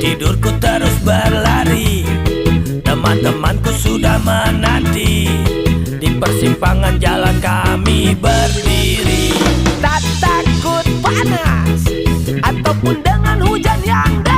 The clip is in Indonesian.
tidurku terus berlari. Teman-temanku sudah menanti. Di persimpangan jalan kami berdiri. Tak takut panas ataupun dengan hujan yang deras.